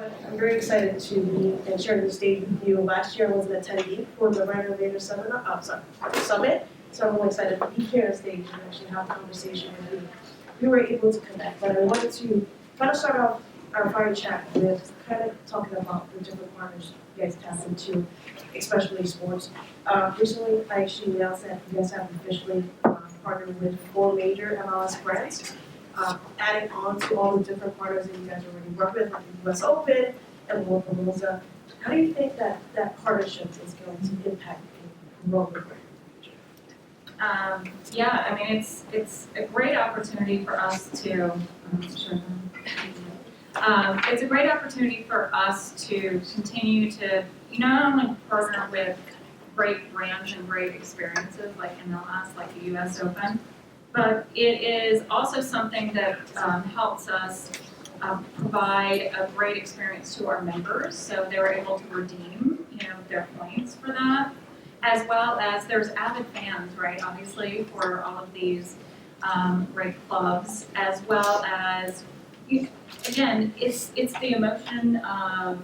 But I'm very excited to be and share the stage with you. Last year I was an attendee for the Innovators Summit, so I'm really excited to be here on stage and actually have a conversation with you. We were able to connect, but I wanted to kind of start off our fire chat with kind of talking about the different partners you guys tap into, especially sports. Recently, IHG announced that you guys have officially partnered with 4 major MLS brands. Adding on to all the different partners that you guys already work with, like the US Open and Lollapalooza. How do you think that partnership is going to impact the growth of the brand? Yeah, I mean, it's a great opportunity for us to, it's a great opportunity for us to continue to not only partner with great brands and great experiences like MLS, like the US Open, but it is also something that helps us provide a great experience to our members, so they're able to redeem, their points for that, as well as there's avid fans, right? Obviously, for all of these great clubs, as well as again, it's the emotion of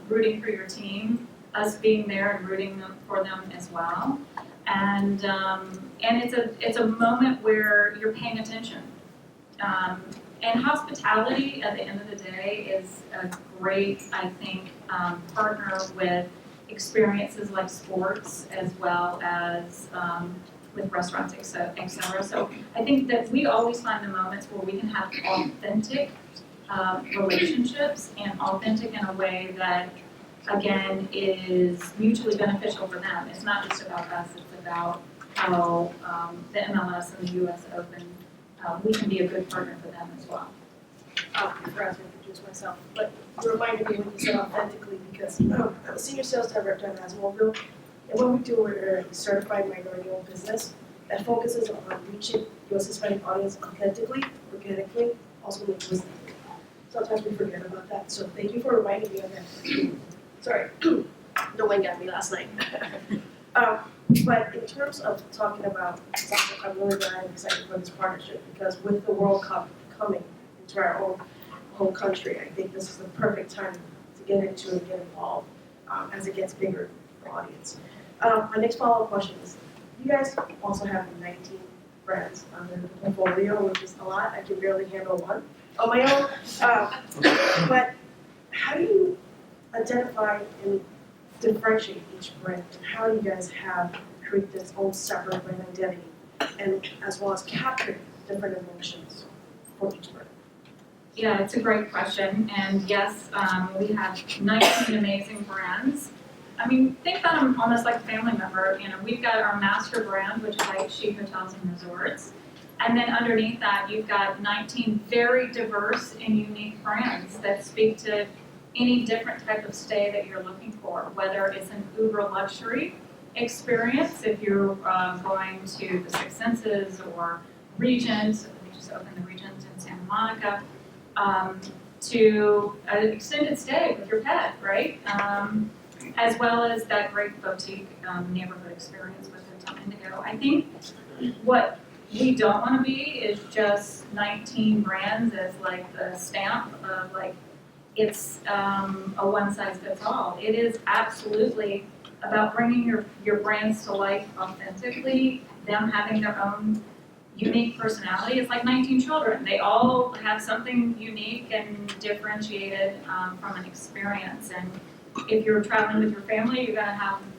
rooting for your team, us being there and rooting for them as well. And it's a moment where you're paying attention. And hospitality, at the end of the day, is a great, I think, partner with experiences like sports as well as with restaurants, et cetera. So I think that we always find the moments where we can have authentic relationships, and authentic in a way that, again, is mutually beneficial for them. It's not just about us, it's about how the MLS and the US Open, we can be a good partner for them as well. I forgot to introduce myself, but you reminded me when you said authentically because I'm a senior sales director at Adsmovil, and what we do, we're a certified minority-owned business that focuses on reaching U.S. Hispanic audience authentically, organically, also linguistically. Sometimes we forget about that, so thank you for reminding me of that. Sorry, the wind got me last night. But in terms of talking about soccer, I'm really glad and excited for this partnership because with the World Cup coming into our own home country, I think this is the perfect time to get into and get involved as it gets bigger for audience. My next follow-up question is, you guys also have 19 brands under the portfolio, which is a lot. I can barely handle one on my own. But how do you identify and differentiate each brand, and how do you guys create this own separate brand identity, and as well as capture different emotions for each brand? Yeah, it's a great question, and yes, we have 19 amazing brands. I mean, think about them almost like a family member. We've got our master brand, which is IHG Hotels and Resorts, and then underneath that, you've got 19 very diverse and unique brands that speak to any different type of stay that you're looking for, whether it's an uber luxury experience, if you're going to the Six Senses or Regent, we just opened the Regent in Santa Monica, to an extended stay with your pet, right? As well as that great boutique neighborhood experience with Hotel Indigo. I think what we don't want to be is just 19 brands as like the stamp of like, it's a one-size-fits-all. It is absolutely about bringing your brands to life authentically, them having their own unique personality. It's like 19 children. They all have something unique and differentiated from an experience. And if you're traveling with your family,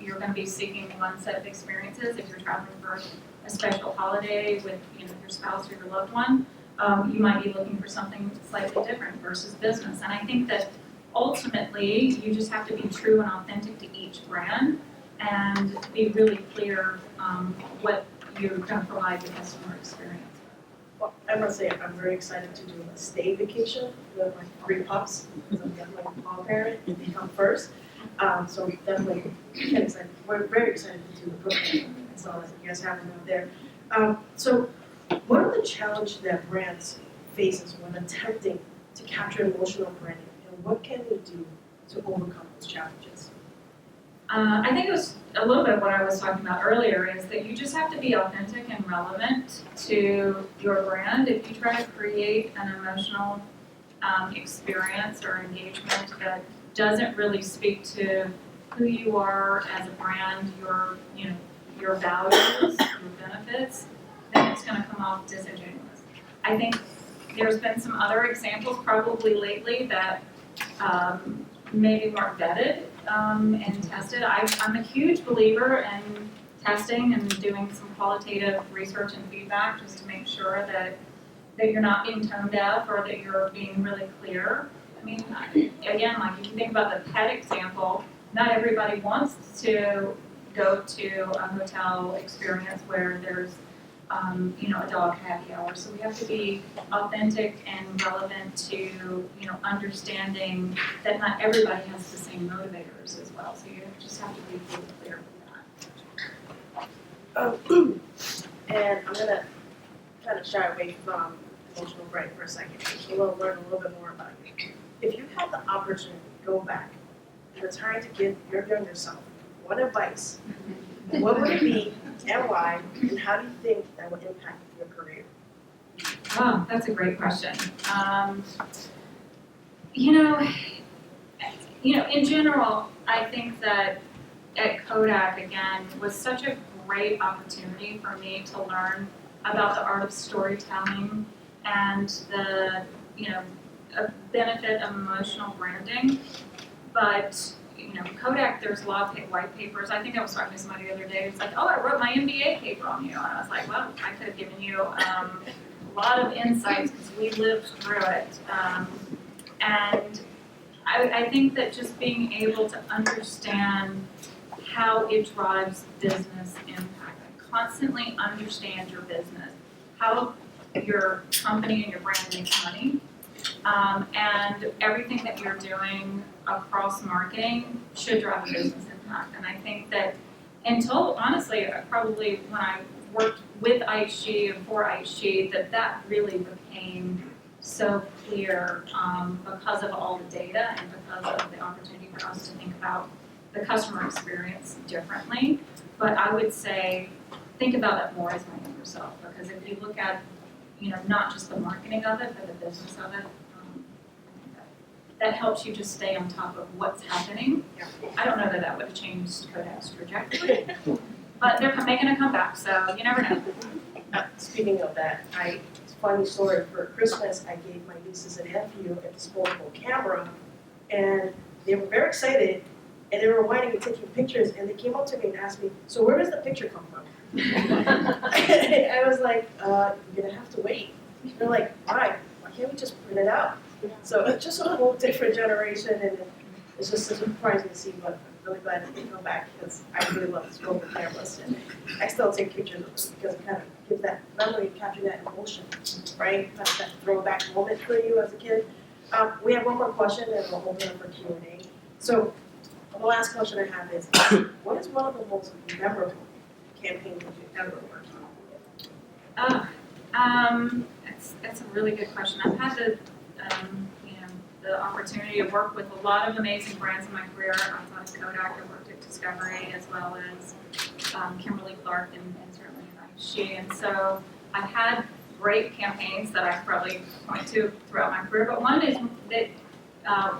you're gonna be seeking one set of experiences. If you're traveling for a special holiday with your spouse or your loved one, you might be looking for something slightly different versus business. And I think that ultimately, you just have to be true and authentic to each brand and be really clear what you're going to provide the customer experience. Well, I must say, I'm very excited to do a stay vacation with my 3 pups because I'm definitely a paw parent and they come first. So definitely excited. We're very excited to do the program. I saw that you guys have it out there. So what are the challenges that brands faces when attempting to capture emotional branding, and what can they do to overcome those challenges? I think it was a little bit what I was talking about earlier, is that you just have to be authentic and relevant to your brand. If you try to create an emotional experience or engagement that doesn't really speak to who you are as a brand, your values, your benefits, then it's going to come off disingenuous. I think there's been some other examples probably lately that maybe weren't vetted and tested. I'm a huge believer in testing and doing some qualitative research and feedback just to make sure that you're not being tone deaf or that you're being really clear. I mean, again, like if you think about the pet example, not everybody wants to go to a hotel experience where there's a dog happy hour. So we have to be authentic and relevant to, understanding that not everybody has the same motivators as well. So you just have to be really clear with that. And I'm gonna kind of shy away from emotional branding for a second. So we'll learn a little bit more about you. If you had the opportunity to go back and return to give your younger self one advice, what would it be and why, and how do you think that would impact your career? Oh, that's a great question. In general, I think that at Kodak, again, was such a great opportunity for me to learn about the art of storytelling and the, benefit of emotional branding. But Kodak, there's a lot of white papers. I think I was talking to somebody the other day who's like, oh, I wrote my MBA paper on you. And I was like, well, I could have given you a lot of insights because we lived through it. And I think that just being able to understand how it drives business impact, constantly understand your business, how your company and your brand makes money, and everything that you're doing across marketing should drive a business impact. And I think that until, honestly, probably when I worked with IHG and for IHG, that really became so clear because of all the data and because of the opportunity for us to think about the customer experience differently. But I would say, think about it more as my younger self, because if you look at, not just the marketing of it, but the business of it, that helps you just stay on top of what's happening. I don't know that would have changed Kodak's trajectory, but they're making a comeback, so you never know. Speaking of that, it's a funny story. For Christmas, I gave my nieces and nephew a disposable camera, and they were very excited, and they were whining and taking pictures, and they came up to me and asked me, so where does the picture come from? I was like, you're gonna have to wait. They're like, why? Why can't we just print it out? So it's just a whole different generation, and it's just surprising to see, but I'm really glad that they come back because I really love disposable cameras, and I still take pictures of them because it kind of gives that memory, capture that emotion, right? That's that throwback moment for you as a kid. We have one more question, and we'll open up for Q&A. So the last question I have is, what is one of the most memorable campaigns that you've ever worked on? That's a really good question. I've had the opportunity to work with a lot of amazing brands in my career. Outside of Kodak, I worked at Discovery as well as Kimberly Clark and certainly at IHG. And so I've had great campaigns that I probably point to throughout my career. But one is that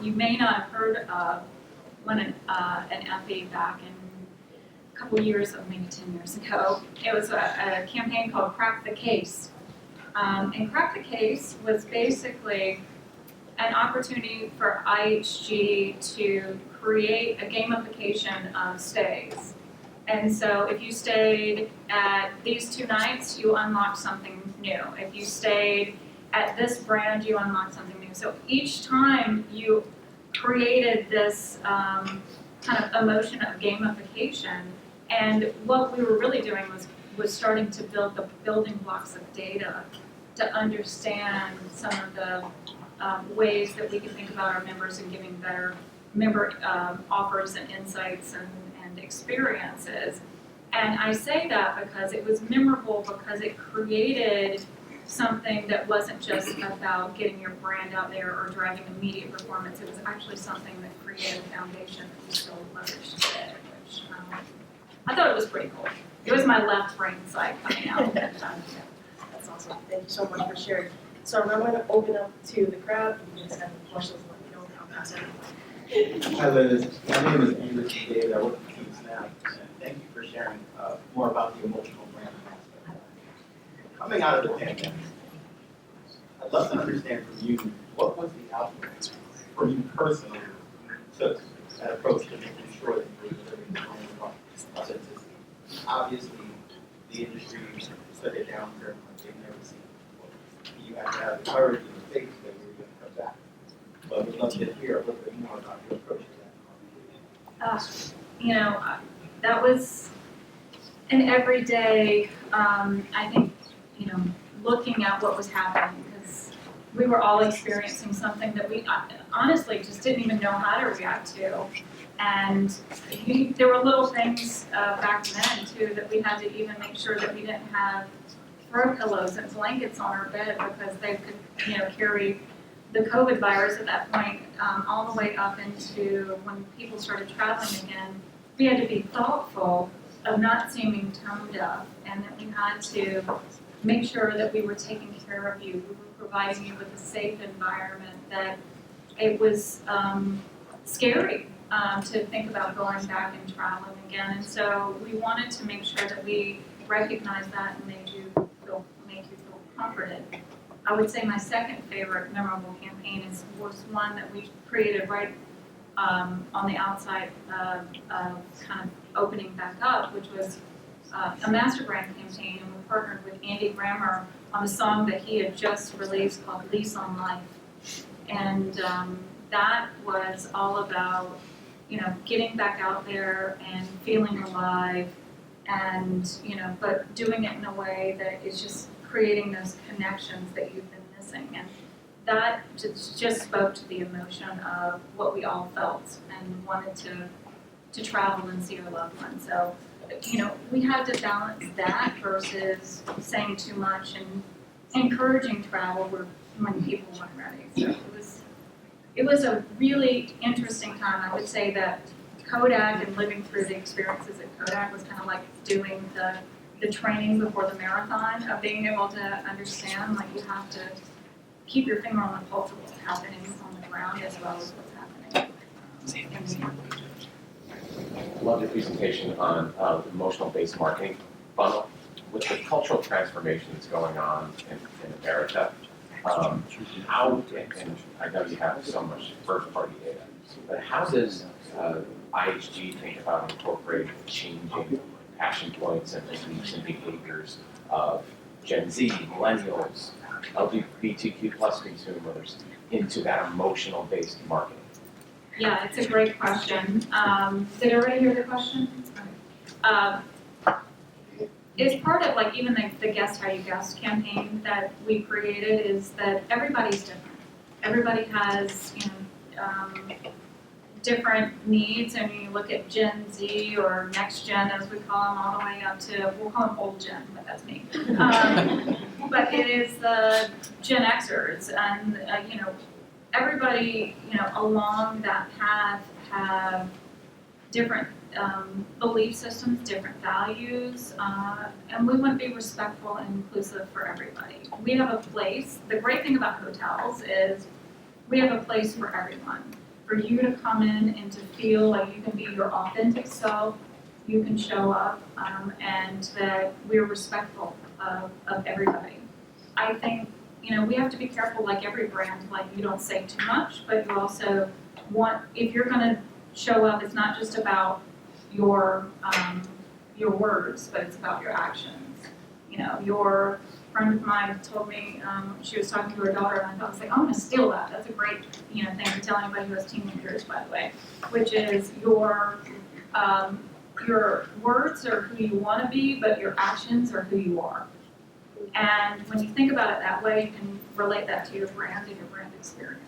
you may not have heard of when an Effie back in a couple years, or maybe 10 years ago. It was a campaign called Crack the Case. And Crack the Case was basically an opportunity for IHG to create a gamification of stays. And so if you stayed at these 2 nights, you unlocked something new. If you stayed at this brand, you unlocked something new. So each time you created this kind of emotion of gamification, and what we were really doing was starting to build the building blocks of data to understand some of the ways that we can think about our members and giving better member offers and insights and experiences. And I say that because it was memorable because it created something that wasn't just about getting your brand out there or driving immediate performance. It was actually something that created a foundation that we still leverage today, which I thought it was pretty cool. It was my left brain side coming out. That's awesome. Thank you so much for sharing. So I'm going to open up to the crowd. If you guys have any questions, let me know, and I'll pass it. Hi Liz, my name is Andrew David, I work for Team Snap, and thank you for sharing more about the emotional branding aspect. Coming out of the pandemic, I'd love to understand from you, what was the outcome for you personally took that approach to making sure that you were delivering the brand of authenticity? Obviously, the industry took a downturn like they've never seen before. You have to have the courage and the faith that we were going to come back. But we'd love to hear a little bit more about your approach to that. That was an everyday, I think, looking at what was happening, because we were all experiencing something that we honestly just didn't even know how to react to. And there were little things back then too that we had to even make sure that we didn't have throw pillows and blankets on our bed, because they could, carry the COVID virus at that point, all the way up into when people started traveling again. We had to be thoughtful of not seeming tone deaf, and that we had to make sure that we were taking care of you. We were providing you with a safe environment, that it was scary to think about going back and traveling again. And so we wanted to make sure that we recognized that and make you feel comforted. I would say my second favorite memorable campaign was one that we created right on the outside of kind of opening back up, which was a master brand campaign, and we partnered with Andy Grammer on a song that he had just released called Lease on Life. And that was all about, getting back out there and feeling alive, and, but doing it in a way that is just creating those connections that you've been missing. And that just spoke to the emotion of what we all felt and wanted to travel and see our loved ones. So, we had to balance that versus saying too much and encouraging travel when people weren't ready. So it was a really interesting time. I would say that Kodak and living through the experiences at Kodak was kind of like doing the training before the marathon, of being able to understand, like, you have to keep your finger on the pulse of what's happening on the ground as well as what's happening in the air. I love the presentation on the emotional-based marketing funnel. With the cultural transformation that's going on in America, how, and I know you have so much first-party data, but how does IHG think about incorporating changing passion points and beliefs and behaviors of Gen Z, millennials, LGBTQ plus consumers into that emotional-based marketing? Yeah, it's a great question. Did everybody hear the question? It's part of, like, even the Guest How You Guest campaign that we created, is that everybody's different. Everybody has, different needs, and you look at Gen Z or Next Gen, as we call them, all the way up to, we'll call them Old Gen, but that's me. But it is the Gen Xers, and everybody, along that path have different belief systems, different values, and we want to be respectful and inclusive for everybody. We have a place. The great thing about hotels is we have a place for everyone. For you to come in and to feel like you can be your authentic self, you can show up, and that we're respectful of everybody. I think, we have to be careful, like every brand, like you don't say too much, but you also want, if you're going to show up, it's not just about your words, but it's about your actions. Your friend of mine told me, she was talking to her daughter, and I thought, I was like, I'm going to steal that. That's a great, thing to tell anybody who has teenagers, by the way, which is your words are who you want to be, but your actions are who you are. And when you think about it that way, you can relate that to your brand and your brand experience.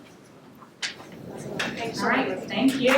Thanks. All right, thank you.